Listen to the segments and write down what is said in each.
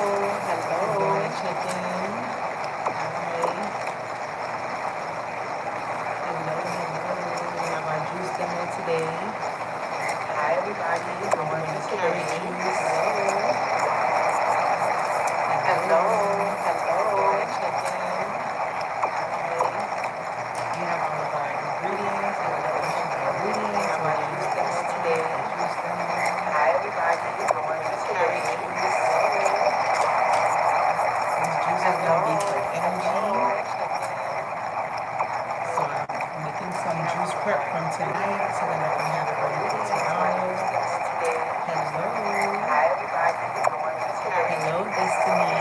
Doing a check-in. Hi. Hello. We have our juice demo today. Hi, everybody. We're doing a carrot juice. Hello. Doing a check-in. Hi. We have all of our ingredients. We have a bunch of ingredients. We have our juice demo today. Juice demo. Hi, everybody. We're doing a carrot juice. This juice is going to be for energy. So I'm making some juice prep from tonight so that I can have it ready for tomorrow. Hello. Hi, everybody. Hello, Destiny.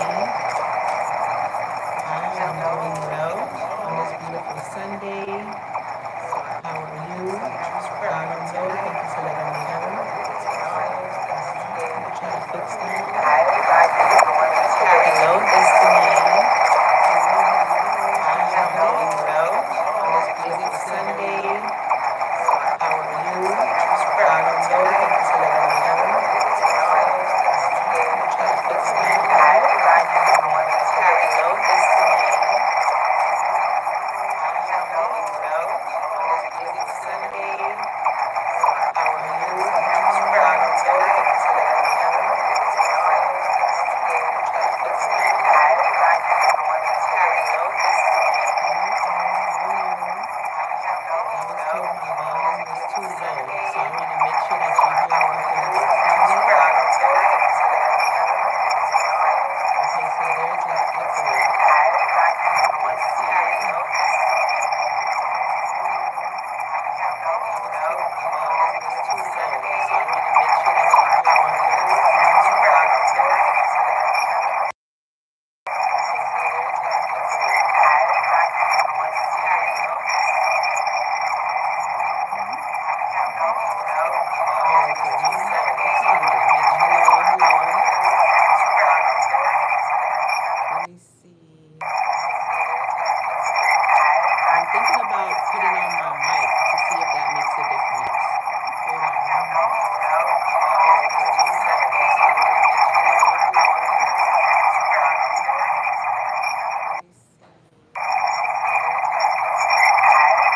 Hi, I'm doing well on this beautiful Sunday. How are you? Hello, thank you for letting me know. I'm trying to fix that. Hi, everybody. Hello, Destiny. Hi, I'm doing well on this beautiful Sunday. How are you? Hello, thank you for letting me know. I'm trying to fix that. Hello, Destiny. Hi, I'm doing well on this beautiful Sunday. How are you? Hello, thank you for letting me know. Let me see. I'm thinking about putting on my mic to see if that makes a difference. Hold on. Let me see.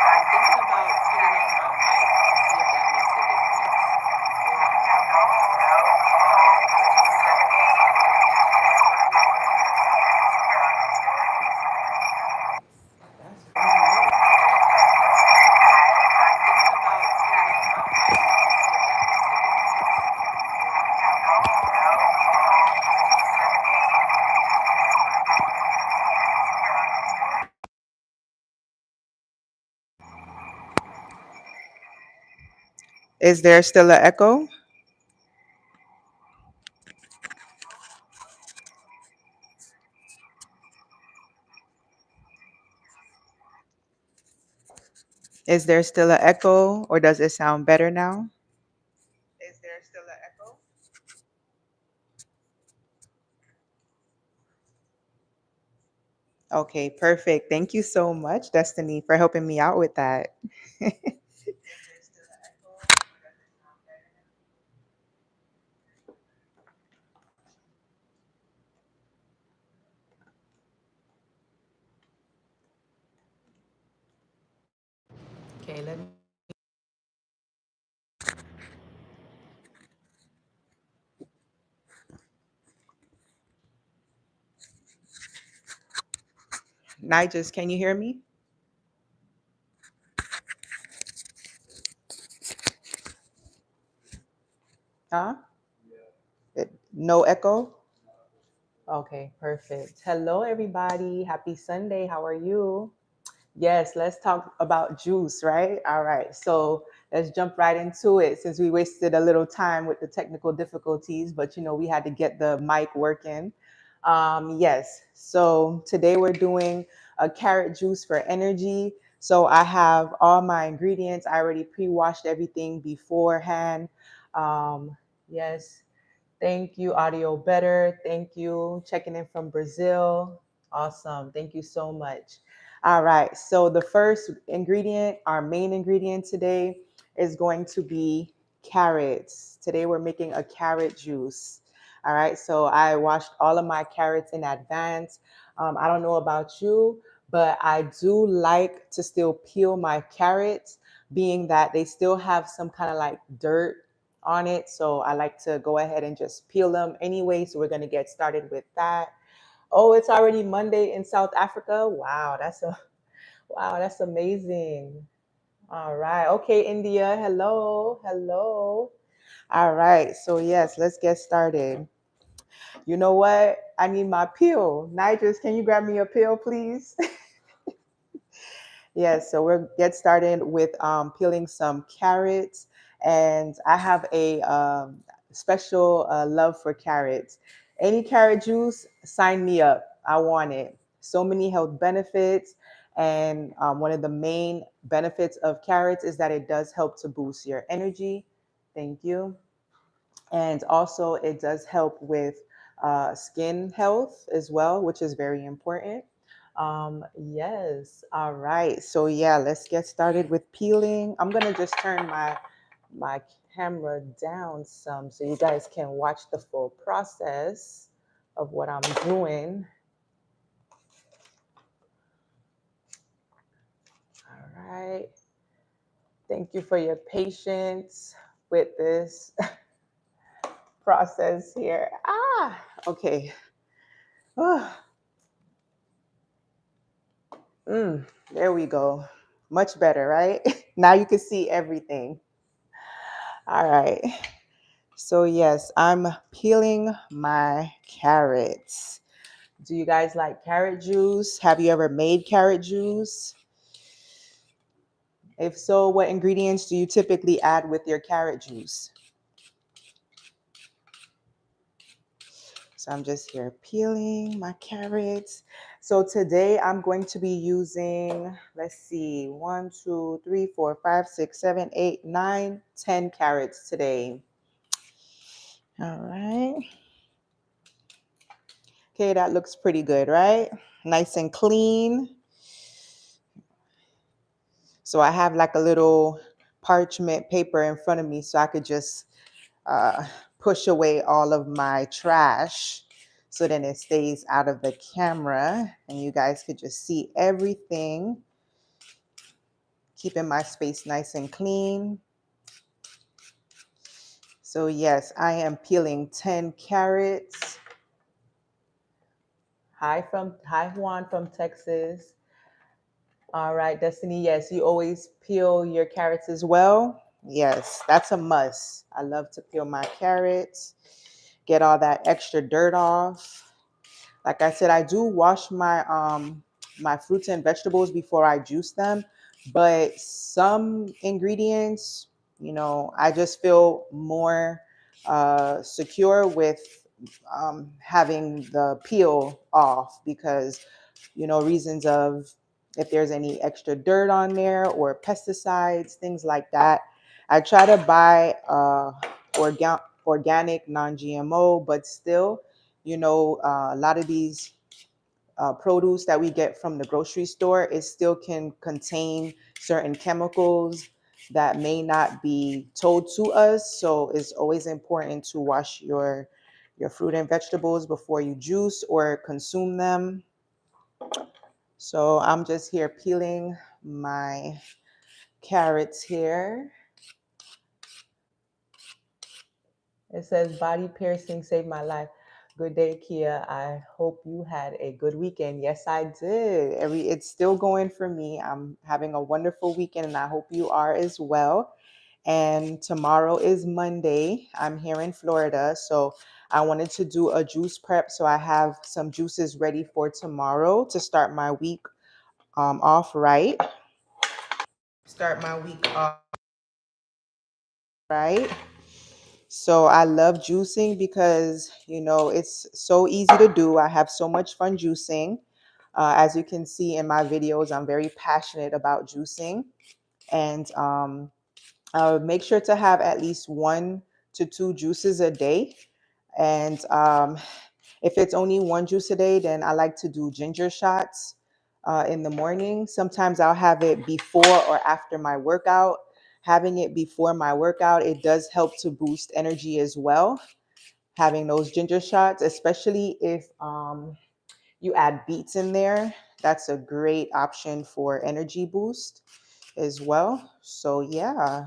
I'm thinking about putting on my mic to see if that makes a difference. Hold on. That's really weird. I'm thinking about putting on my mic to see if that makes a difference. Is there still an echo? Is there still an echo, or does it sound better now? Is there still an echo? Okay, perfect. Thank you so much, Destiny, for helping me out with that. Okay, let me. Nigel, can you hear me? Huh? No echo? Okay, perfect. Hello, everybody. Happy Sunday. How are you? Yes, let's talk about juice, right? All right. So let's jump right into it since we wasted a little time with the technical difficulties, but we had to get the mic working. Yes. So today we're doing a carrot juice for energy. So I have all my ingredients. I already pre-washed everything beforehand. Yes. Thank you, Audio Better. Thank you. Checking in from Brazil. Awesome. Thank you so much. All right. So the first ingredient, our main ingredient today, is going to be carrots. Today we're making a carrot juice. All right, so I washed all of my carrots in advance. I don't know about you, but I do like to still peel my carrots, being that they still have some kind of like dirt on it. So I like to go ahead and just peel them anyway. So we're going to get started with that. Oh, it's already Monday in South Africa. Wow, that's amazing. All right. Okay, India. Hello. Hello. All right. So yes, let's get started. You know what? I need my pill. Nigel, can you grab me a pill, please? Yes, so we'll get started with peeling some carrots. And I have a special love for carrots. Any carrot juice, sign me up. I want it. So many health benefits. And one of the main benefits of carrots is that it does help to boost your energy. Thank you. And also, it does help with skin health as well, which is very important. Yes. All right. So yeah, let's get started with peeling. I'm gonna just turn my camera down some so you guys can watch the full process of what I'm doing. All right. Thank you for your patience with this process here. Okay. Ah, there we go. Much better, right? Now you can see everything. All right. So, yes, I'm peeling my carrots. Do you guys like carrot juice? Have you ever made carrot juice? If so, what ingredients do you typically add with your carrot juice? So, I'm just here peeling my carrots. So, today I'm going to be using, let's see, 10 carrots today. All right. Okay, that looks pretty good, right? Nice and clean. So I have like a little parchment paper in front of me so I could just uh, push away all of my trash so then it stays out of the camera and you guys could just see everything. Keeping my space nice and clean. So yes, I am peeling 10 carrots. Hi Juan from Texas. All right, Destiny. Yes, you always peel your carrots as well. Yes, that's a must. I love to peel my carrots, get all that extra dirt off. Like I said, I do wash my fruits and vegetables before I juice them, but some ingredients, I just feel more secure with having the peel off because reasons of if there's any extra dirt on there or pesticides, things like that. I try to buy organic, non-GMO, but still, a lot of these produce that we get from the grocery store, it still can contain certain chemicals that may not be told to us. So it's always important to wash your fruit and vegetables before you juice or consume them. So I'm just here peeling my carrots here. It says body piercing saved my life. Good day, Kia. I hope you had a good weekend. Yes, I did. It's still going for me. I'm having a wonderful weekend and I hope you are as well. And tomorrow is Monday. I'm here in Florida, so I wanted to do a juice prep so I have some juices ready for tomorrow to start my week off right. Start my week off right. So I love juicing because, it's so easy to do. I have so much fun juicing. As you can see in my videos, I'm very passionate about juicing. And make sure to have at least 1 to 2 juices a day. And if it's only 1 juice a day, then I like to do ginger shots in the morning. Sometimes I'll have it before or after my workout. Having it before my workout, it does help to boost energy as well. having those ginger shots, especially if you add beets in there. That's a great option for energy boost as well. So yeah,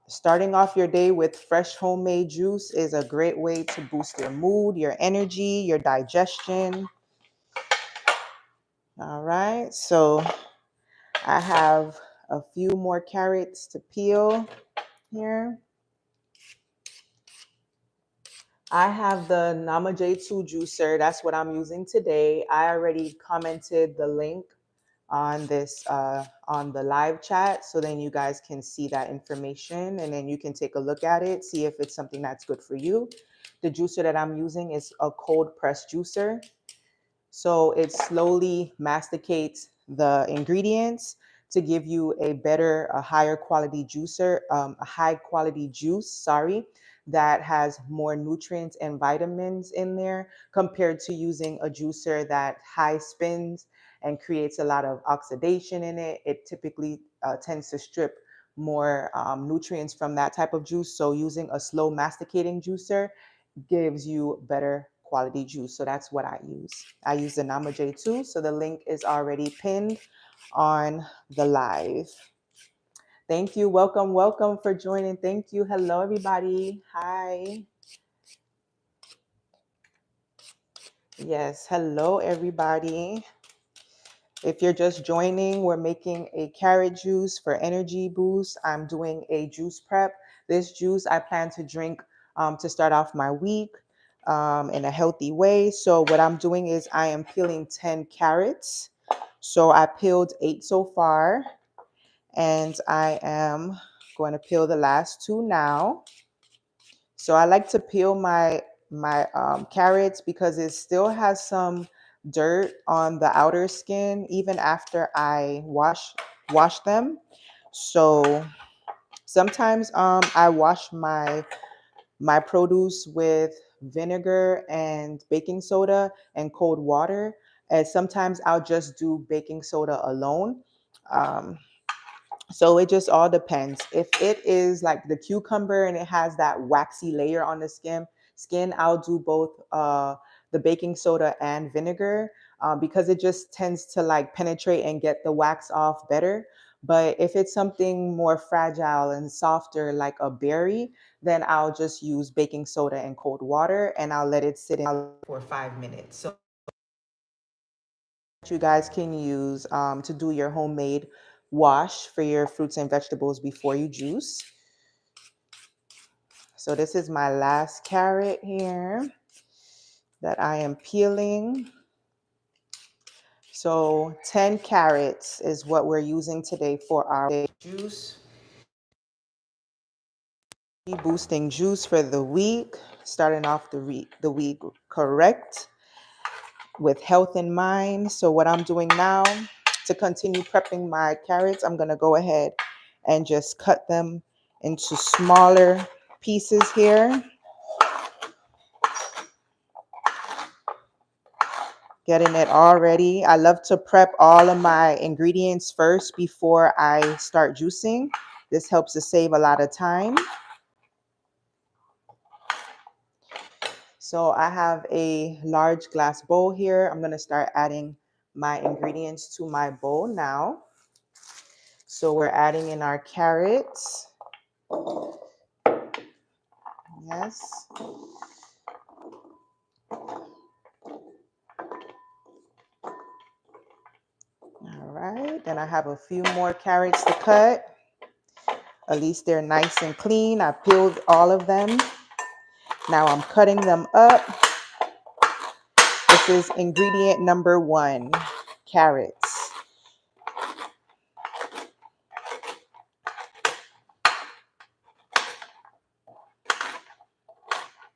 starting off your day with fresh homemade juice is a great way to boost your mood, your energy, your digestion. All right, so I have a few more carrots to peel here. I have the Nama J2 juicer. That's what I'm using today. I already commented the link on this on the live chat, so then you guys can see that information and then you can take a look at it, see if it's something that's good for you. The juicer that I'm using is a cold press juicer. So it slowly masticates the ingredients to give you a higher quality juicer, a high quality juice, sorry, that has more nutrients and vitamins in there compared to using a juicer that high spins and creates a lot of oxidation in it. It typically tends to strip more nutrients from that type of juice. So using a slow masticating juicer gives you better quality juice. So that's what I use. I use the Nama J2. So the link is already pinned on the live. Thank you. Welcome, welcome for joining. Thank you. Hello, everybody. Hi. Yes. Hello, everybody. If you're just joining, we're making a carrot juice for energy boost. I'm doing a juice prep. This juice I plan to drink to start off my week in a healthy way. So what I'm doing is I am peeling 10 carrots. So I peeled 8 so far, and I am going to peel the last 2 now. So I like to peel my carrots because it still has some dirt on the outer skin even after I wash them. So sometimes I wash my produce with vinegar and baking soda and cold water. And sometimes I'll just do baking soda alone. Um, so it just all depends. If it is like the cucumber and it has that waxy layer on the skin, I'll do both the baking soda and vinegar because it just tends to like penetrate and get the wax off better. But if it's something more fragile and softer like a berry, then I'll just use baking soda and cold water and I'll let it sit in for 5 minutes. So you guys can use to do your homemade wash for your fruits and vegetables before you juice. So this is my last carrot here that I am peeling. So 10 carrots is what we're using today for our juice. Boosting juice for the week, starting off the week correct with health in mind. So what I'm doing now to continue prepping my carrots, I'm going to go ahead and just cut them into smaller pieces here. Getting it all ready. I love to prep all of my ingredients first before I start juicing. This helps to save a lot of time. So I have a large glass bowl here. I'm going to start adding my ingredients to my bowl now. So we're adding in our carrots. Yes. All right. Then I have a few more carrots to cut. At least they're nice and clean. I peeled all of them. Now I'm cutting them up. This is ingredient number 1, carrots.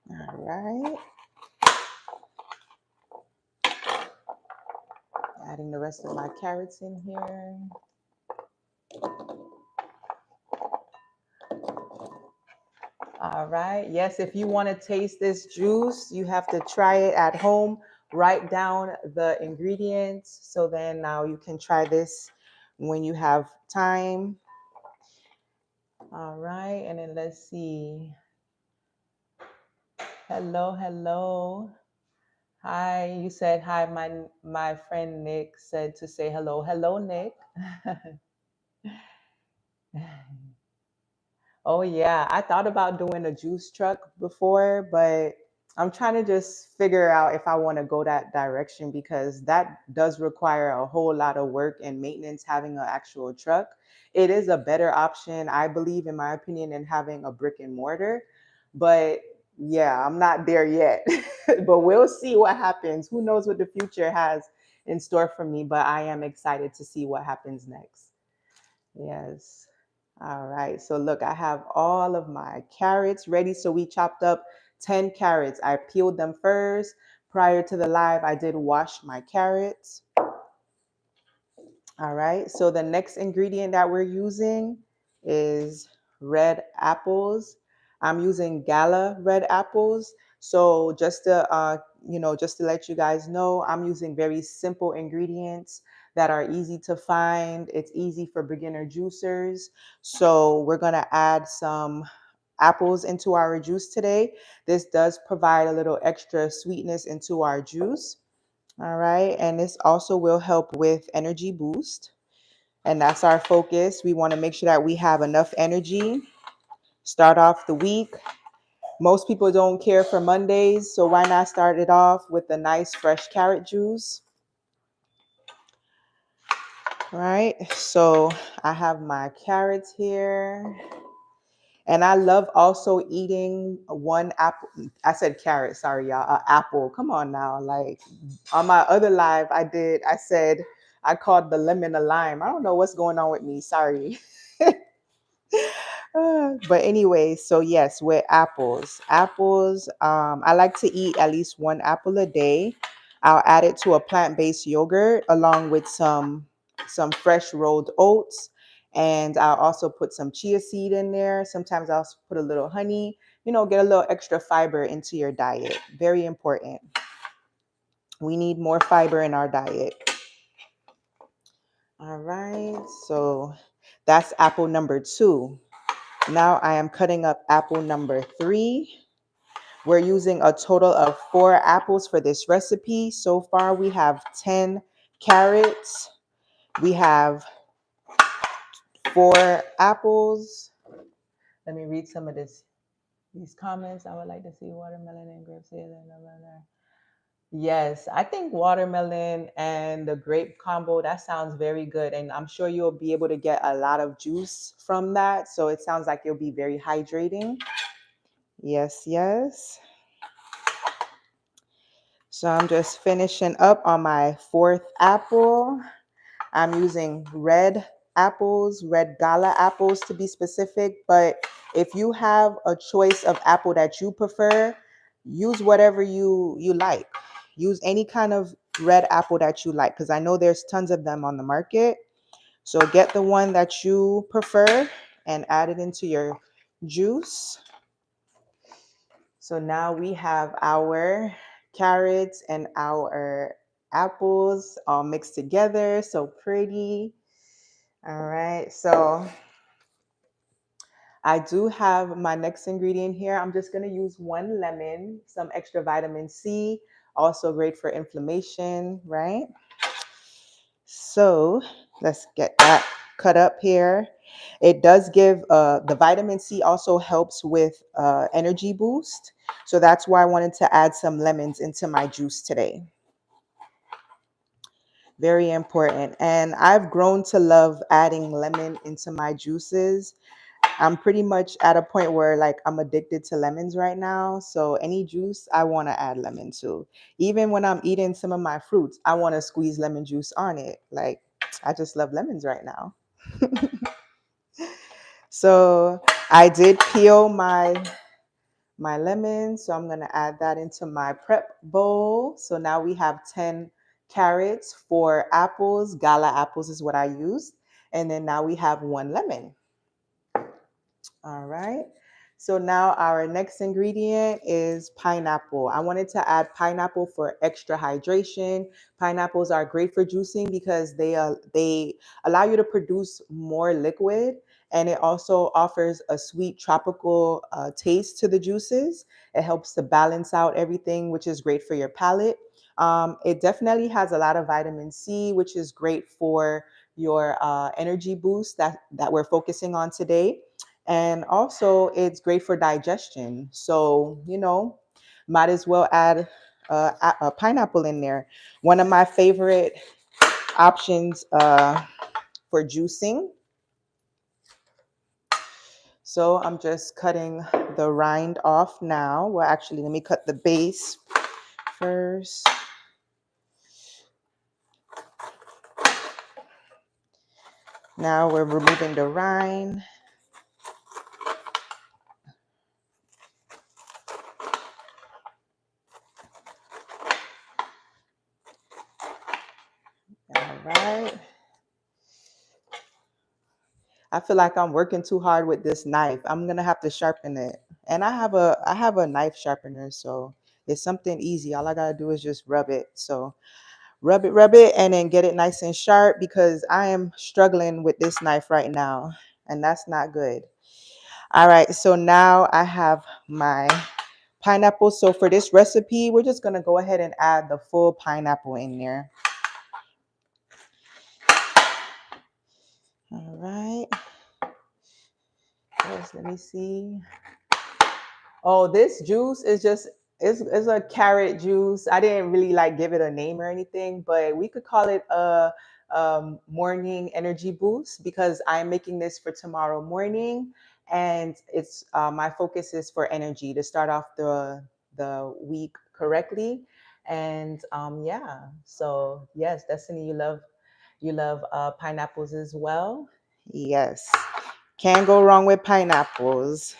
All right. Adding the rest of my carrots in here. All right. Yes, if you want to taste this juice, you have to try it at home. Write down the ingredients so then now you can try this when you have time. All right. And then let's see. Hello, hello. Hi, you said hi. My friend Nick said to say hello. Hello, Nick. Oh yeah, I thought about doing a juice truck before, but I'm trying to just figure out if I want to go that direction because that does require a whole lot of work and maintenance having an actual truck. It is a better option, I believe, in my opinion, than having a brick and mortar. But yeah, I'm not there yet. But we'll see what happens. Who knows what the future has in store for me, but I am excited to see what happens next. Yes. All right. So look, I have all of my carrots ready. So we chopped up 10 carrots. I peeled them first. Prior to the live, I did wash my carrots. All right. So the next ingredient that we're using is red apples. I'm using Gala red apples. So just to let you guys know, I'm using very simple ingredients that are easy to find. It's easy for beginner juicers. So we're gonna add some apples into our juice today. This does provide a little extra sweetness into our juice. All right. And this also will help with energy boost. And that's our focus. We want to make sure that we have enough energy. Start off the week. Most people don't care for Mondays, so why not start it off with a nice fresh carrot juice? All right. So I have my carrots here. And I love also eating one apple. I said carrot, sorry, y'all. Apple. Come on now. Like on my other live, I said, I called the lemon a lime. I don't know what's going on with me. Sorry. But anyway, so yes, with apples. Apples, I like to eat at least one apple a day. I'll add it to a plant-based yogurt along with some fresh rolled oats. And I'll also put some chia seed in there. Sometimes I'll put a little honey, get a little extra fiber into your diet. Very important. We need more fiber in our diet. All right, so that's apple number 2. Now I am cutting up apple number 3. We're using a total of 4 apples for this recipe. So far, we have 10 carrots. We have 4 apples. Let me read some of these comments. I would like to see watermelon and grape seed. Yes, I think watermelon and the grape combo, that sounds very good. And I'm sure you'll be able to get a lot of juice from that. So it sounds like it'll be very hydrating. Yes, yes. So I'm just finishing up on my 4th apple. I'm using red apples, red Gala apples to be specific. But if you have a choice of apple that you prefer, use whatever you like. Use any kind of red apple that you like because I know there's tons of them on the market. So get the one that you prefer and add it into your juice. So now we have our carrots and our apples all mixed together. So pretty. All right. So I do have my next ingredient here. I'm just going to use 1 lemon, some extra vitamin C, also great for inflammation, right? So let's get that cut up here. It does give the vitamin C also helps with energy boost. So that's why I wanted to add some lemons into my juice today. Very important. And I've grown to love adding lemon into my juices. I'm pretty much at a point where like I'm addicted to lemons right now. So any juice I want to add lemon to. Even when I'm eating some of my fruits, I want to squeeze lemon juice on it. Like I just love lemons right now. So I did peel my lemon. So I'm going to add that into my prep bowl. So now we have 10 carrots, 4 apples. Gala apples is what I used. And then now we have 1 lemon. All right. So now our next ingredient is pineapple. I wanted to add pineapple for extra hydration. Pineapples are great for juicing because they allow you to produce more liquid. And it also offers a sweet tropical taste to the juices. It helps to balance out everything, which is great for your palate. It definitely has a lot of vitamin C, which is great for your energy boost that we're focusing on today. And also, it's great for digestion. So, might as well add a pineapple in there. One of my favorite options for juicing. So I'm just cutting the rind off now. Well, actually, let me cut the base first. Now we're removing the rind. All right. I feel like I'm working too hard with this knife. I'm gonna have to sharpen it. And I have a knife sharpener, so it's something easy. All I gotta do is just rub it. So rub it, and then get it nice and sharp because I am struggling with this knife right now, and that's not good. All right, so now I have my pineapple. So for this recipe, we're just gonna go ahead and add the full pineapple in there. All right. Yes, let me see. Oh, this juice is just it's a carrot juice. I didn't really like give it a name or anything, but we could call it a morning energy boost because I'm making this for tomorrow morning, and it's my focus is for energy to start off the week correctly. And yeah, so yes, Destiny, you love pineapples as well. Yes, can't go wrong with pineapples.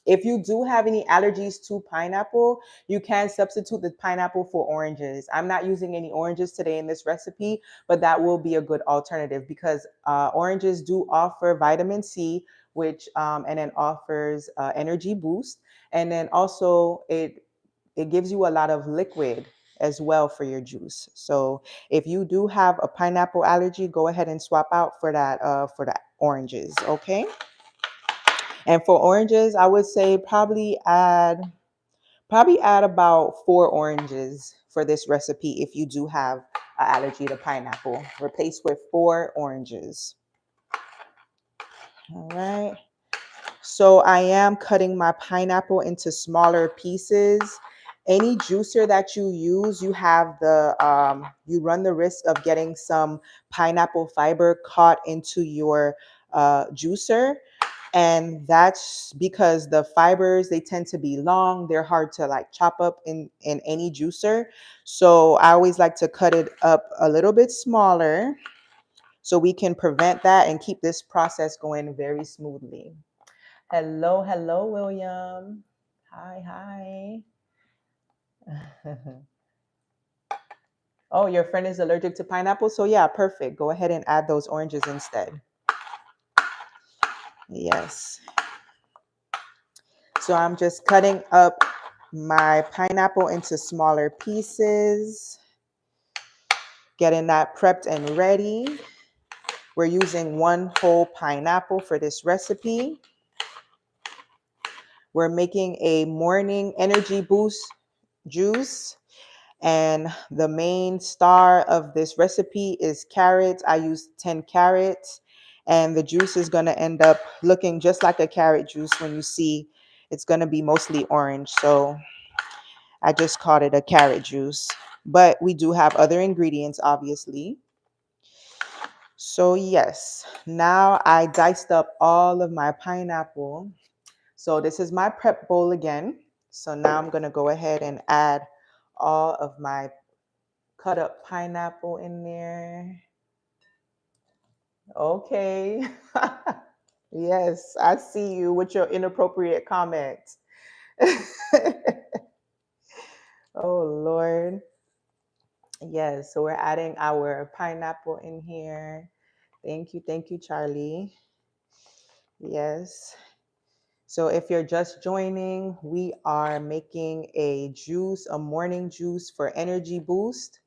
If you do have any allergies to pineapple, you can substitute the pineapple for oranges. I'm not using any oranges today in this recipe, but that will be a good alternative because oranges do offer vitamin C, which and then offers energy boost, and then also it gives you a lot of liquid as well for your juice. So if you do have a pineapple allergy, go ahead and swap out for that oranges. Okay. And for oranges, I would say probably add about 4 oranges for this recipe if you do have an allergy to pineapple. Replace with 4 oranges. All right. So I am cutting my pineapple into smaller pieces. Any juicer that you use, you run the risk of getting some pineapple fiber caught into your juicer. And that's because the fibers, they tend to be long. They're hard to like chop up in any juicer. So I always like to cut it up a little bit smaller so we can prevent that and keep this process going very smoothly. Hello, hello, William. Hi, hi. Oh, your friend is allergic to pineapple? So yeah, perfect. Go ahead and add those oranges instead. Yes. So I'm just cutting up my pineapple into smaller pieces, getting that prepped and ready. We're using one whole pineapple for this recipe. We're making a morning energy boost juice. And the main star of this recipe is carrots. I used 10 carrots, and the juice is going to end up looking just like a carrot juice when you see it's going to be mostly orange. So I just called it a carrot juice, but we do have other ingredients, obviously. So yes, now I diced up all of my pineapple. So this is my prep bowl again. So now I'm going to go ahead and add all of my cut up pineapple in there. Okay. Yes, I see you with your inappropriate comments. Oh, Lord. Yes, so we're adding our pineapple in here. Thank you, Charlie. Yes. So if you're just joining, we are making a juice, a morning juice for energy boost.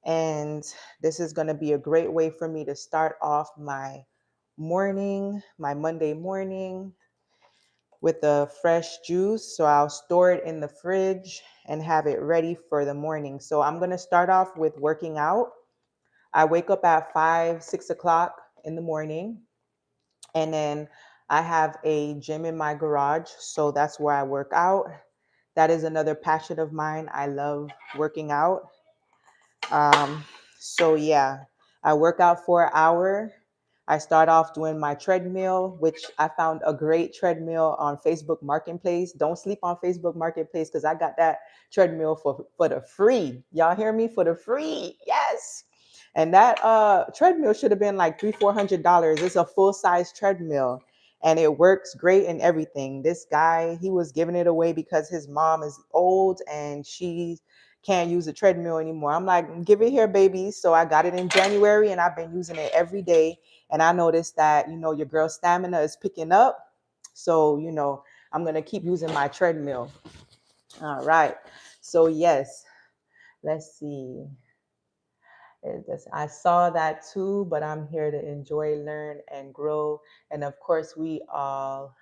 And this is going to be a great way for me to start off my morning, my Monday morning, with the fresh juice. So I'll store it in the fridge and have it ready for the morning. So I'm going to start off with working out. I wake up at 5, 6 o'clock in the morning, and then I have a gym in my garage. So that's where I work out. That is another passion of mine. I love working out. Um, so yeah, I work out for an hour. I start off doing my treadmill, which I found a great treadmill on Facebook Marketplace. Don't sleep on Facebook Marketplace because I got that treadmill for the free. Y'all hear me? For the free. Yes. And that treadmill should have been like $300-400. It's a full size treadmill and it works great and everything. This guy, he was giving it away because his mom is old and she can't use a treadmill anymore. I'm like, give it here, baby. So I got it in January and I've been using it every day. And I noticed that, your girl's stamina is picking up. So, I'm going to keep using my treadmill. All right. So, yes, let's see. I saw that too, but I'm here to enjoy, learn, and grow. And of course, we all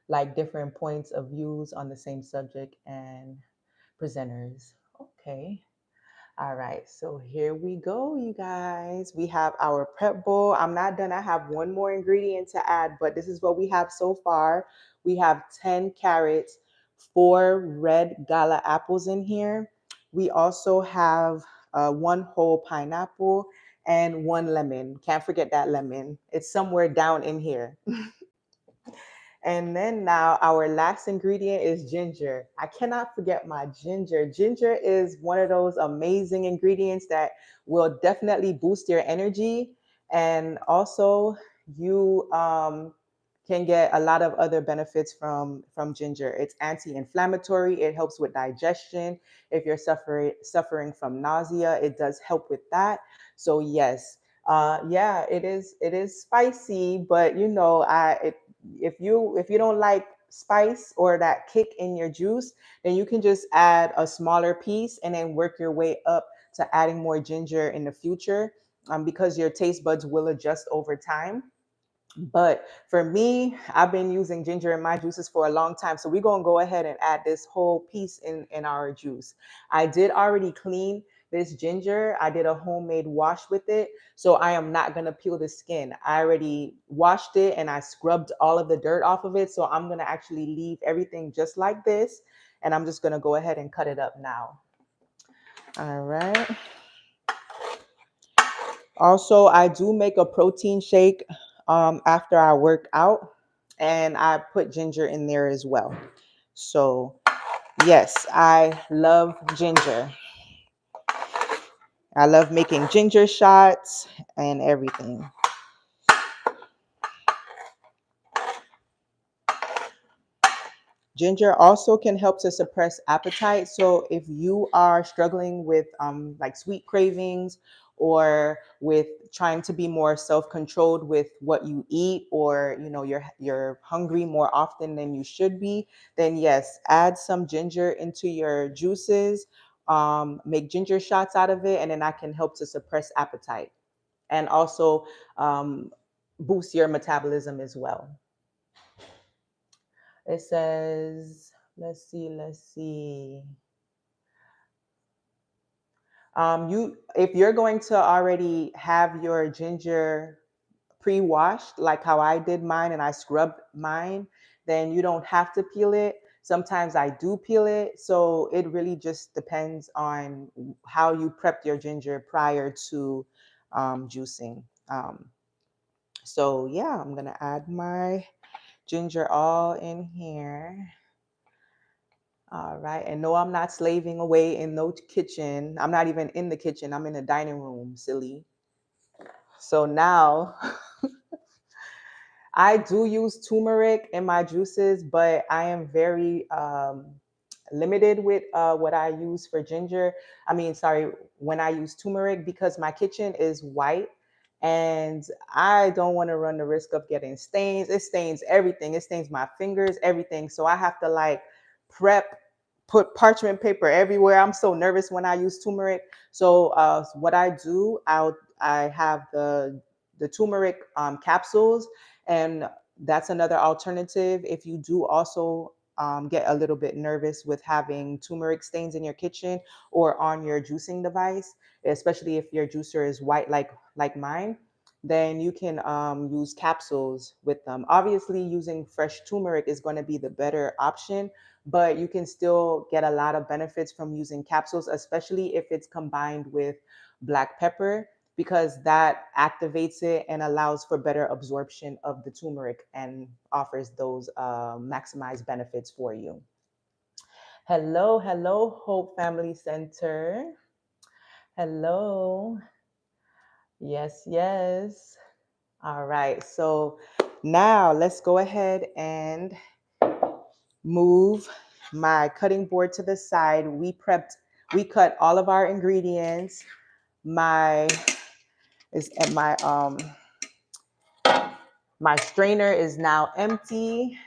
like different points of views on the same subject and presenters. Okay. All right, so here we go, you guys. We have our prep bowl. I'm not done. I have one more ingredient to add, but this is what we have so far. We have 10 carrots, 4 red Gala apples in here. We also have 1 whole pineapple and 1 lemon. Can't forget that lemon. It's somewhere down in here. And then now our last ingredient is ginger. I cannot forget my ginger. Ginger is one of those amazing ingredients that will definitely boost your energy. And also you can get a lot of other benefits from ginger. It's anti-inflammatory. It helps with digestion. If you're suffering from nausea, it does help with that. So yes, yeah, it is spicy, but if you don't like spice or that kick in your juice, then you can just add a smaller piece and then work your way up to adding more ginger in the future, because your taste buds will adjust over time. But for me, I've been using ginger in my juices for a long time. So we're going to go ahead and add this whole piece in our juice. I did already clean this ginger. I did a homemade wash with it. So I am not going to peel the skin. I already washed it and I scrubbed all of the dirt off of it. So I'm going to actually leave everything just like this. And I'm just going to go ahead and cut it up now. All right. Also, I do make a protein shake after I work out, and I put ginger in there as well. So, yes, I love ginger. I love making ginger shots and everything. Ginger also can help to suppress appetite. So if you are struggling with like sweet cravings or with trying to be more self-controlled with what you eat, or you're hungry more often than you should be, then yes, add some ginger into your juices. Make ginger shots out of it, and then that can help to suppress appetite and also um, boost your metabolism as well. It says, let's see. If you're going to already have your ginger pre-washed, like how I did mine and I scrubbed mine, then you don't have to peel it. Sometimes I do peel it. So it really just depends on how you prepped your ginger prior to juicing. So yeah, I'm gonna add my ginger all in here. All right. And no, I'm not slaving away in no kitchen. I'm not even in the kitchen. I'm in the dining room, silly. So now I do use turmeric in my juices, but I am very limited with what I use for ginger. I mean, sorry, when I use turmeric, because my kitchen is white and I don't want to run the risk of getting stains. It stains everything. It stains my fingers, everything. So I have to like prep, put parchment paper everywhere. I'm so nervous when I use turmeric. So what I do, I have the turmeric capsules, and that's another alternative if you do also get a little bit nervous with having turmeric stains in your kitchen or on your juicing device, especially if your juicer is white like mine. Then you can use capsules with them. Obviously, using fresh turmeric is going to be the better option, but you can still get a lot of benefits from using capsules, especially if it's combined with black pepper, because that activates it and allows for better absorption of the turmeric and offers those maximized benefits for you. Hello, hello, Hope Family Center. Hello. Yes, yes. All right. So now let's go ahead and move my cutting board to the side. We cut all of our ingredients. My is at my strainer is now empty,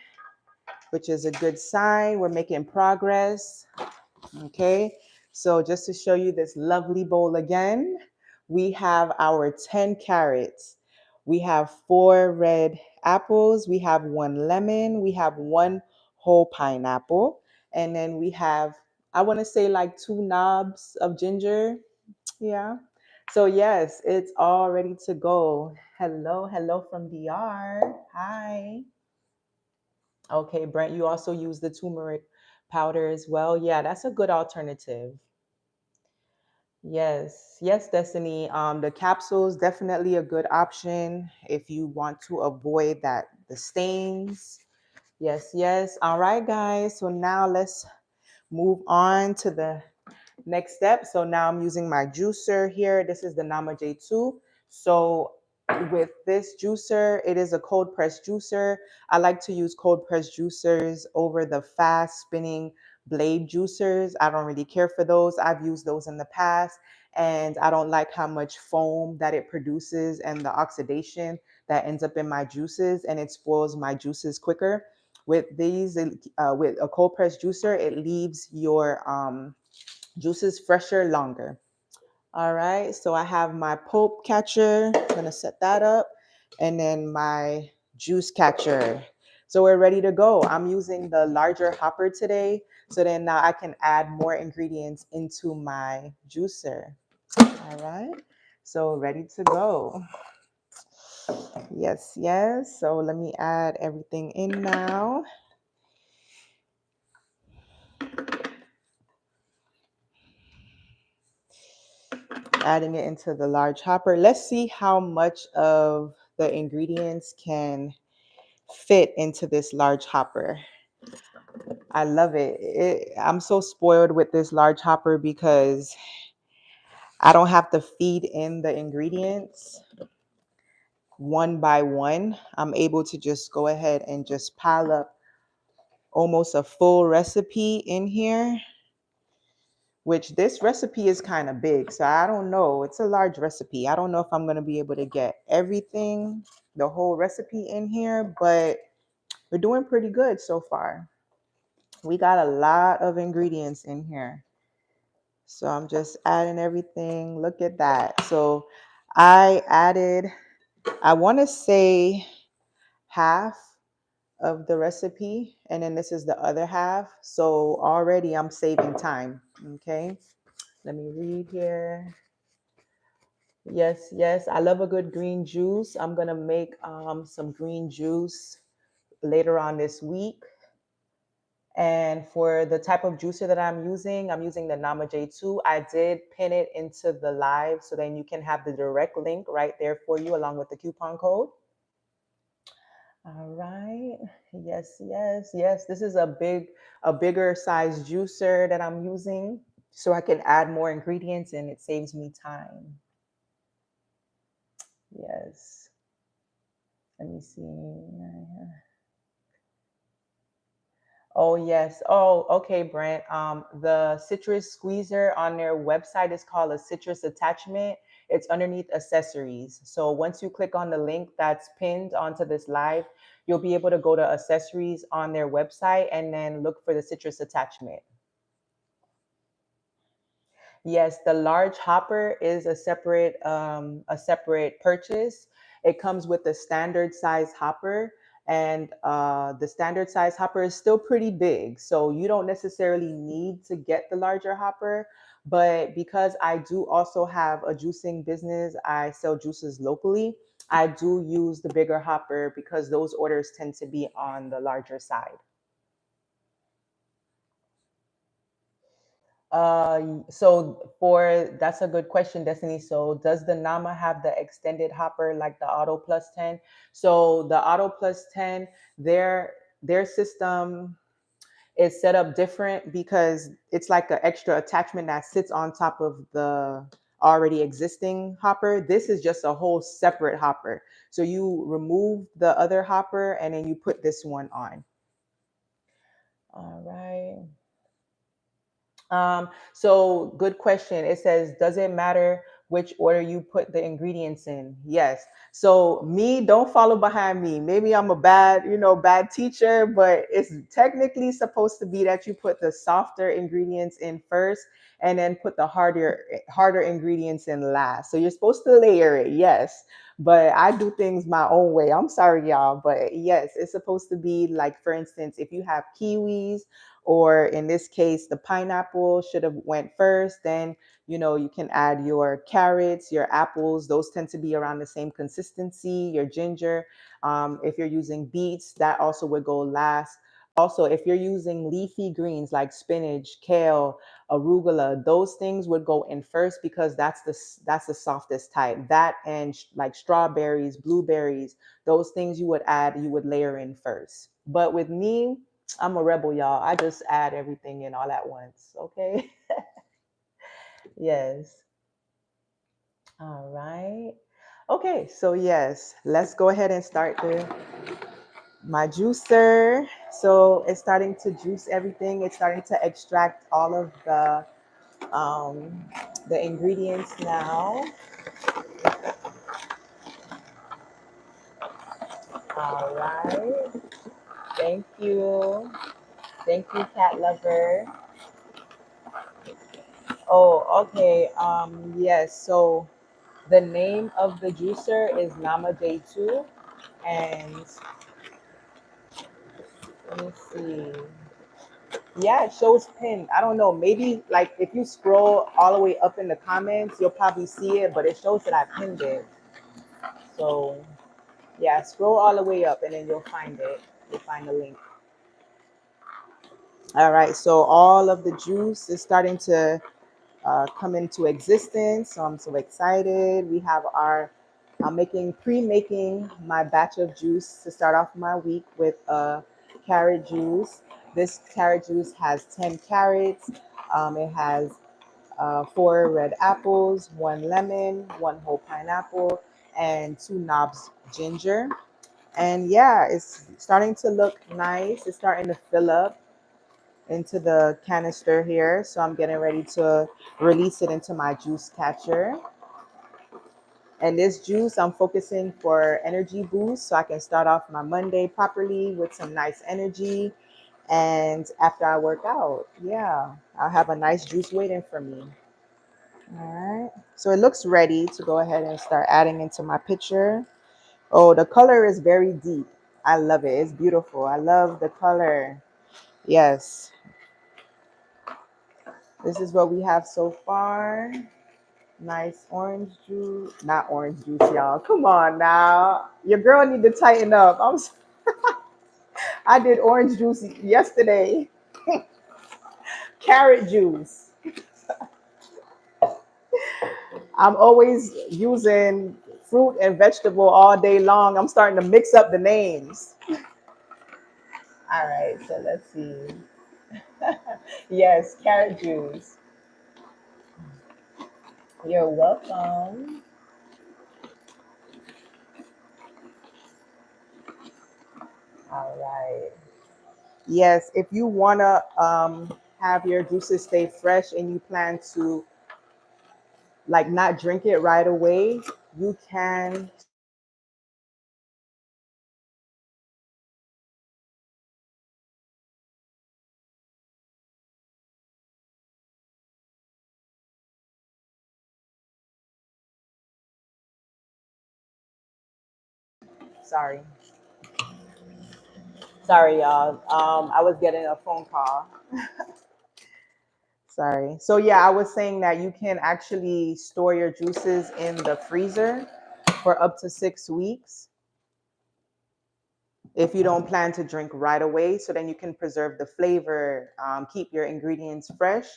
which is a good sign. We're making progress. Okay. So just to show you this lovely bowl again, we have our 10 carrots. We have 4 red apples. We have 1 lemon. We have 1 whole pineapple. And then we have, I want to say like 2 knobs of ginger. Yeah. So yes, it's all ready to go. Hello, hello from DR. Hi. Okay, Brent, you also use the turmeric powder as well. Yeah, that's a good alternative. Yes, yes, Destiny. The capsules definitely a good option if you want to avoid the stains. Yes, yes. All right, guys. So now let's move on to the next step. So now I'm using my juicer here. This is the Nama J2. So with this juicer, it is a cold press juicer. I like to use cold press juicers over the fast spinning blade juicers. I don't really care for those. I've used those in the past, and I don't like how much foam that it produces and the oxidation that ends up in my juices, and it spoils my juices quicker. With these, with a cold press juicer, it leaves your juices fresher longer. All right, so I have my pulp catcher. I'm gonna set that up, and then my juice catcher. So we're ready to go. I'm using the larger hopper today, so then now I can add more ingredients into my juicer. All right, so ready to go. Yes, yes. So let me add everything in now. Adding it into the large hopper. Let's see how much of the ingredients can fit into this large hopper. I love it. I'm so spoiled with this large hopper because I don't have to feed in the ingredients one by one. I'm able to just go ahead and just pile up almost a full recipe in here, which this recipe is kind of big. So I don't know. It's a large recipe. I don't know if I'm going to be able to get everything, the whole recipe in here, but we're doing pretty good so far. We got a lot of ingredients in here. So I'm just adding everything. Look at that. So I added, I want to say half of the recipe, and then this is the other half. So already I'm saving time. Okay. Let me read here. Yes, yes. I love a good green juice. I'm going to make some green juice later on this week. And for the type of juicer that I'm using the Nama J2. I did pin it into the live so then you can have the direct link right there for you along with the coupon code. All right. Yes, yes, yes. This is a bigger size juicer that I'm using so I can add more ingredients and it saves me time. Yes. Let me see. Oh yes. Oh, okay, Brent. The citrus squeezer on their website is called a citrus attachment. It's underneath accessories. So once you click on the link that's pinned onto this live, you'll be able to go to accessories on their website and then look for the citrus attachment. Yes, the large hopper is a separate purchase. It comes with a standard size hopper, and the standard size hopper is still pretty big. So you don't necessarily need to get the larger hopper. But because I do also have a juicing business, I sell juices locally. I do use the bigger hopper because those orders tend to be on the larger side. So for that's a good question, Destiny. So does the Nama have the extended hopper like the Auto Plus 10? So the Auto Plus 10, their system is set up different because it's like an extra attachment that sits on top of the already existing hopper. This is just a whole separate hopper. So you remove the other hopper and then you put this one on. All right. So good question. It says, does it matter which order you put the ingredients in? Yes. So me, don't follow behind me. Maybe I'm a bad, bad teacher, but it's technically supposed to be that you put the softer ingredients in first and then put the harder ingredients in last. So you're supposed to layer it, yes. But I do things my own way. I'm sorry, y'all, but yes, it's supposed to be like, for instance, if you have kiwis, or in this case the pineapple should have went first, then you can add your carrots, your apples. Those tend to be around the same consistency. Your ginger, if you're using beets, that also would go last. Also, if you're using leafy greens like spinach, kale, arugula, those things would go in first because that's the softest type. That and like strawberries, blueberries, those things you would layer in first. But with me, I'm a rebel, y'all. I just add everything in all at once. Okay. Yes. All right. Okay. So yes, let's go ahead and start my juicer. So it's starting to juice everything. It's starting to extract all of um, the ingredients now. All right. Thank you. Thank you, cat lover. Oh, okay. Yes. So the name of the juicer is Nama Day 2. And let me see. Yeah, it shows pinned. I don't know. Maybe like if you scroll all the way up in the comments, you'll probably see it, but it shows that I pinned it. So yeah, scroll all the way up and then you'll find it. You'll find the link. All right. So all of the juice is starting to come into existence. So I'm so excited. I'm pre-making my batch of juice to start off my week with carrot juice. This carrot juice has 10 carrots. It has 4 red apples, 1 lemon, 1 whole pineapple, and 2 knobs ginger. And yeah, it's starting to look nice. It's starting to fill up into the canister here. So I'm getting ready to release it into my juice catcher. And this juice, I'm focusing for energy boost so I can start off my Monday properly with some nice energy. And after I work out, yeah, I'll have a nice juice waiting for me. All right. So it looks ready to go ahead and start adding into my pitcher. Oh, the color is very deep. I love it. It's beautiful. I love the color. Yes. This is what we have so far. Nice orange juice. Not orange juice, y'all. Come on now. Your girl need to tighten up. I did orange juice yesterday. Carrot juice. I'm always using fruit and vegetable all day long. I'm starting to mix up the names. All right, so let's see. Yes, carrot juice. You're welcome. All right. Yes, if you want to have your juices stay fresh and you plan to like not drink it right away, you can Sorry. Sorry, y'all. I was getting a phone call. Sorry. So yeah, I was saying that you can actually store your juices in the freezer for up to 6 weeks if you don't plan to drink right away. So then you can preserve the flavor, keep your ingredients fresh,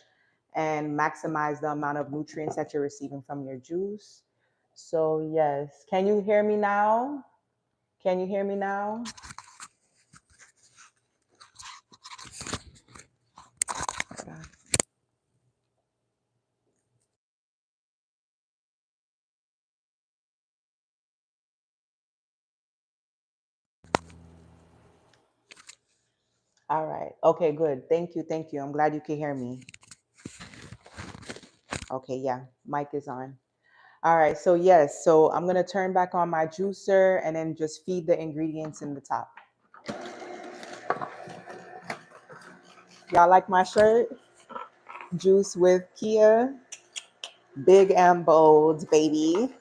and maximize the amount of nutrients that you're receiving from your juice. So yes, can you hear me now? Can you hear me now? All right. Okay, good. Thank you. Thank you. I'm glad you can hear me. Okay, yeah. Mic is on. All right. So yes. So I'm going to turn back on my juicer and then just feed the ingredients in the top. Y'all like my shirt? Juice with Kia. Big and bold, baby.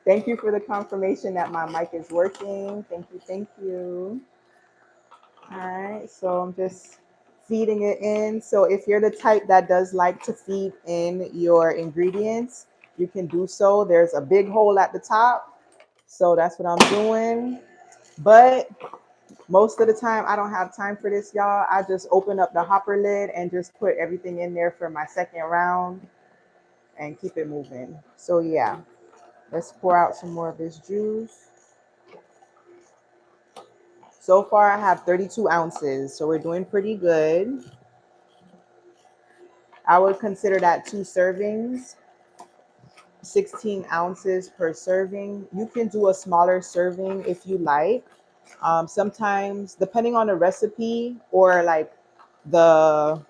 Thank you for the confirmation that my mic is working. Thank you. Thank you. All right. So I'm just feeding it in. So if you're the type that does like to feed in your ingredients, you can do so. There's a big hole at the top. So that's what I'm doing. But most of the time, I don't have time for this, y'all. I just open up the hopper lid and just put everything in there for my second round and keep it moving. So yeah, let's pour out some more of this juice. So far, I have 32 ounces, so we're doing pretty good. I would consider that 2 servings, 16 ounces per serving. You can do a smaller serving if you like. Sometimes, depending on the recipe or like the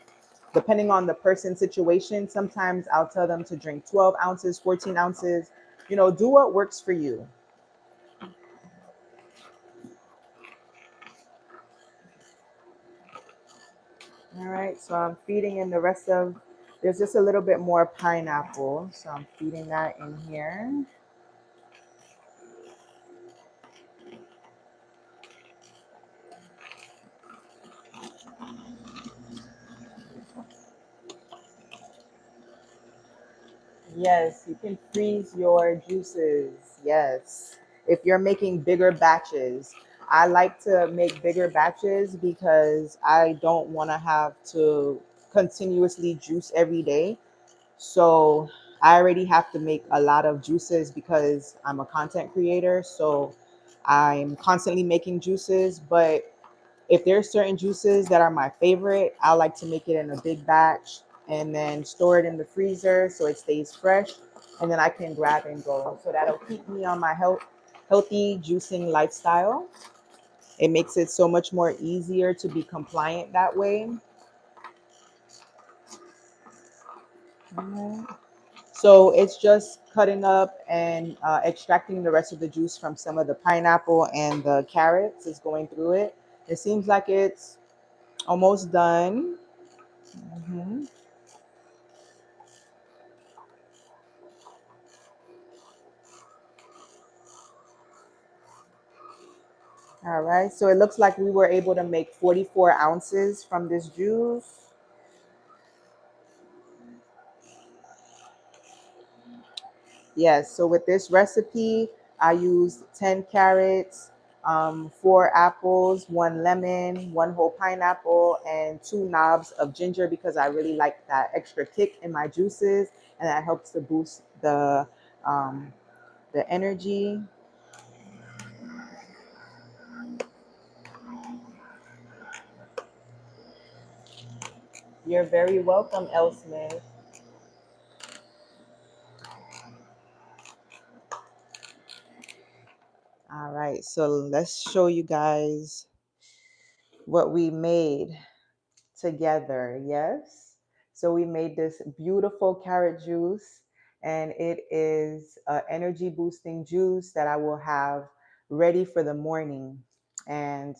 depending on the person's situation, sometimes I'll tell them to drink 12 ounces, 14 ounces. You know, do what works for you. All right, so I'm feeding in the rest of, there's just a little bit more pineapple. So I'm feeding that in here. Yes, you can freeze your juices. Yes. If you're making bigger batches, I like to make bigger batches because I don't want to have to continuously juice every day. So I already have to make a lot of juices because I'm a content creator. So I'm constantly making juices. But if there's certain juices that are my favorite, I like to make it in a big batch and then store it in the freezer so it stays fresh. And then I can grab and go. So that'll keep me on my healthy juicing lifestyle. It makes it so much more easier to be compliant that way. Mhm. So it's just cutting up and extracting the rest of the juice from some of the pineapple and the carrots is going through it. It seems like it's almost done. Mhm. All right, so it looks like we were able to make 44 ounces from this juice. Yes, so with this recipe, I used 10 carrots, 4 apples, 1 lemon, 1 whole pineapple, and 2 knobs of ginger because I really like that extra kick in my juices, and that helps to boost um, the energy. You're very welcome, Elle Smith. All right, so let's show you guys what we made together. Yes. So we made this beautiful carrot juice, and it is an energy boosting juice that I will have ready for the morning. And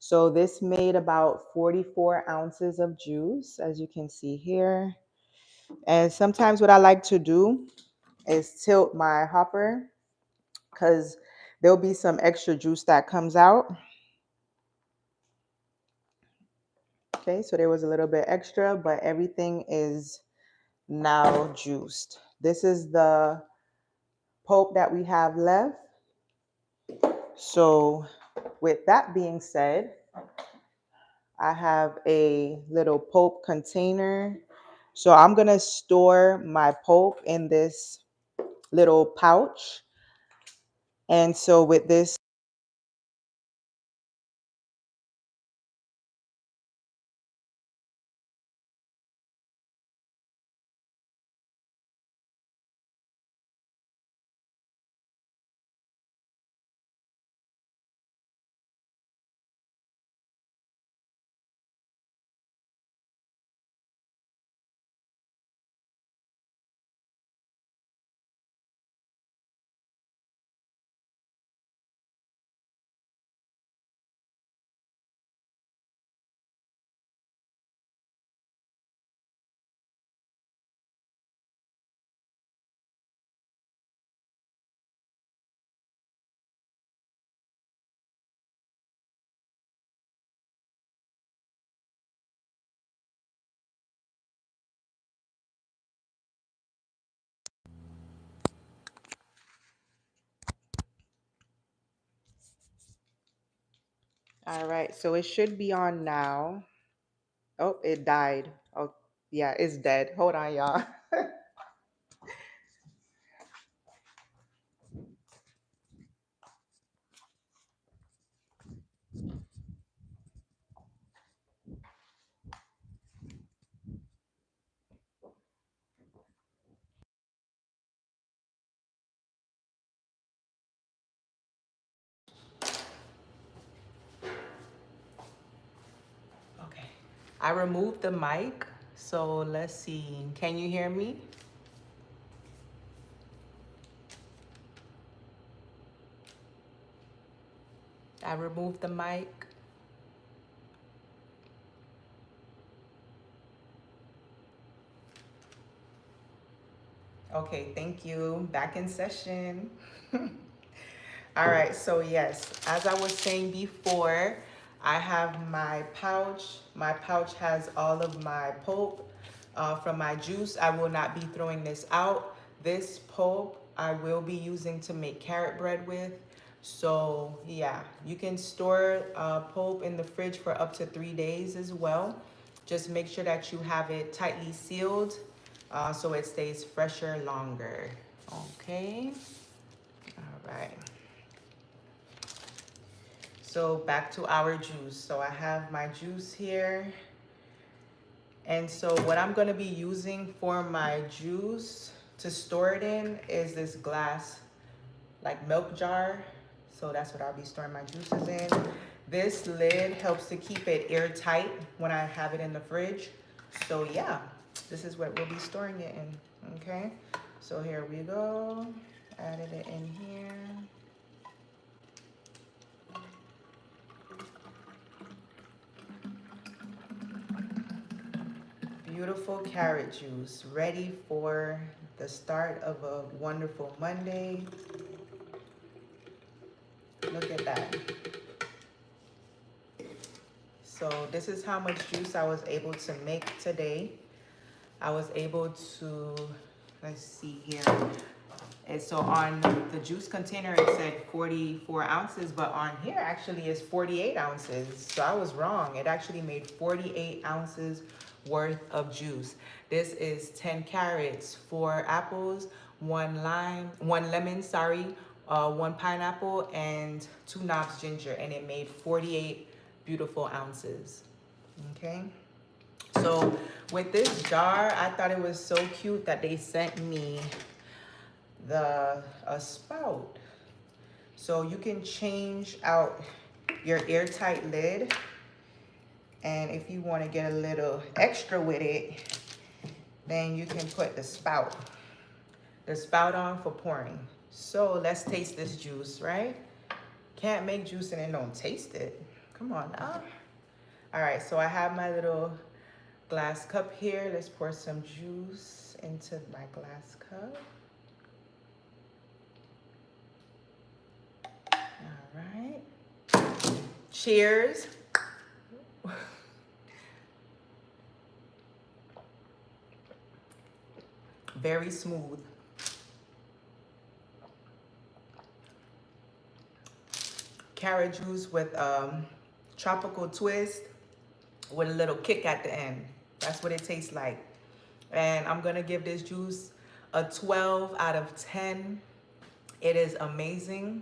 so this made about 44 ounces of juice, as you can see here. And sometimes what I like to do is tilt my hopper because there'll be some extra juice that comes out. Okay, so there was a little bit extra, but everything is now juiced. This is the pulp that we have left. So with that being said, I have a little pulp container. So I'm going to store my pulp in this little pouch. And so with this, all right, so it should be on now. Oh, it died. Oh, yeah, it's dead. Hold on, y'all. Okay. I removed the mic. So let's see. Can you hear me? I removed the mic. Okay, thank you. Back in session. All right, so yes, as I was saying before, I have my pouch. My pouch has all of my pulp from my juice. I will not be throwing this out. This pulp I will be using to make carrot bread with. So yeah, you can store pulp in the fridge for up to 3 days as well. Just make sure that you have it tightly sealed so it stays fresher longer. Okay, all right. So back to our juice. So I have my juice here. And so what I'm gonna be using for my juice to store it in is this glass like milk jar. So that's what I'll be storing my juices in. This lid helps to keep it airtight when I have it in the fridge. So yeah, this is what we'll be storing it in, okay? So here we go, added it in here. Beautiful carrot juice, ready for the start of a wonderful Monday. Look at that. So this is how much juice I was able to make today. I was able to, let's see here. And so on the juice container, it said 44 ounces, but on here actually is 48 ounces. So I was wrong. It actually made 48 ounces worth of juice. This is 10 carrots, 4 apples, 1 lemon, sorry, 1 pineapple, and 2 knobs ginger, and it made 48 beautiful ounces. Okay. So with this jar, I thought it was so cute that they sent me a spout. So you can change out your airtight lid, and if you want to get a little extra with it, then you can put the spout on for pouring. So let's taste this juice, right? Can't make juice and then don't taste it. Come on now. All right, so I have my little glass cup here. Let's pour some juice into my glass cup. All right. Cheers. Very smooth. Carrot juice with tropical twist with a little kick at the end. That's what it tastes like. And I'm gonna give this juice a 12 out of 10. It is amazing,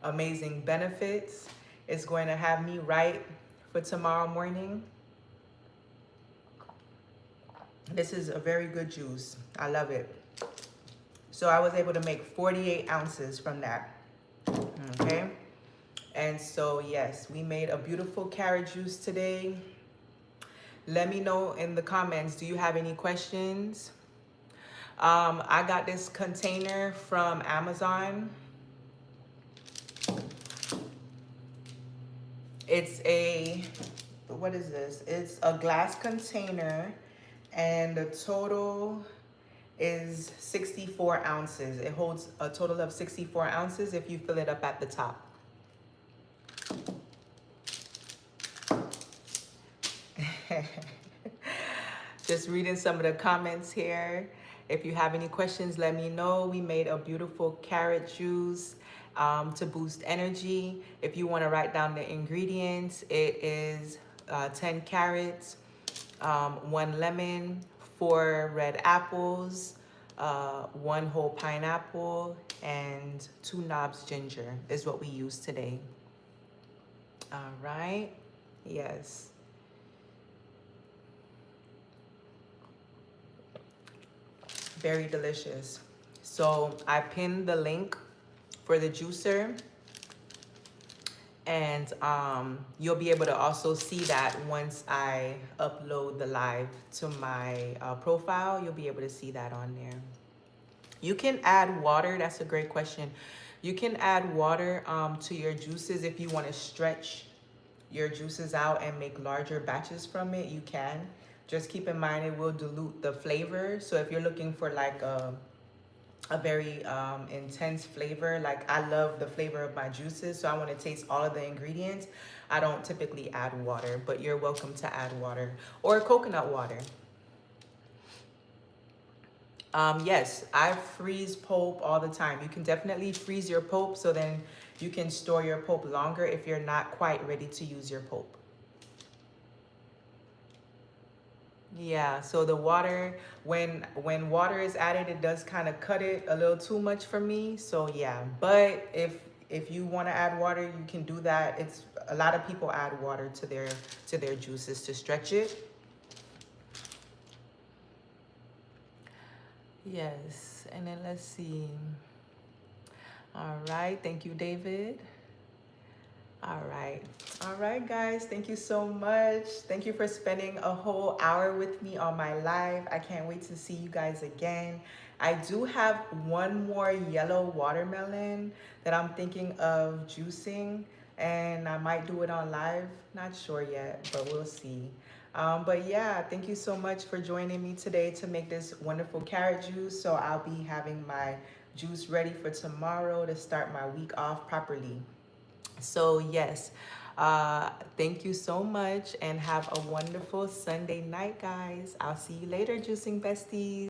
amazing benefits. It's going to have me right for tomorrow morning. This is a very good juice. I love it. So I was able to make 48 ounces from that, okay? And so yes, we made a beautiful carrot juice today. Let me know in the comments, do you have any questions? I got this container from Amazon. It's a, what is this? It's a glass container and the total is 64 ounces. It holds a total of 64 ounces if you fill it up at the top. Just reading some of the comments here. If you have any questions, let me know. We made a beautiful carrot juice to boost energy. If you want to write down the ingredients, it is 10 carrots, 1 lemon, 4 red apples, 1 whole pineapple, and 2 knobs ginger is what we use today. All right. Yes. Very delicious. So I pinned the link for the juicer, and you'll be able to also see that once I upload the live to my profile. You'll be able to see that on there. You can add water. That's a great question. You can add water to your juices if you want to stretch your juices out and make larger batches from it. You can. Just keep in mind it will dilute the flavor. So if you're looking for like a very intense flavor, like I love the flavor of my juices, so I want to taste all of the ingredients, I don't typically add water, but you're welcome to add water or coconut water. Yes, I freeze pulp all the time. You can definitely freeze your pulp so then you can store your pulp longer if you're not quite ready to use your pulp. Yeah, so the water, when water is added, it does kind of cut it a little too much for me. So yeah, but if you want to add water, you can do that. It's a lot of people add water to their juices to stretch it. Yes, and then let's see. All right, thank you, David. All right, guys, thank you so much. Thank you for spending a whole hour with me on my live. I can't wait to see you guys again. I do have one more yellow watermelon that I'm thinking of juicing, and I might do it on live. Not sure yet, but we'll see. But yeah, thank you so much for joining me today to make this wonderful carrot juice. So I'll be having my juice ready for tomorrow to start my week off properly. So yes, thank you so much and have a wonderful Sunday night, guys. I'll see you later, juicing besties.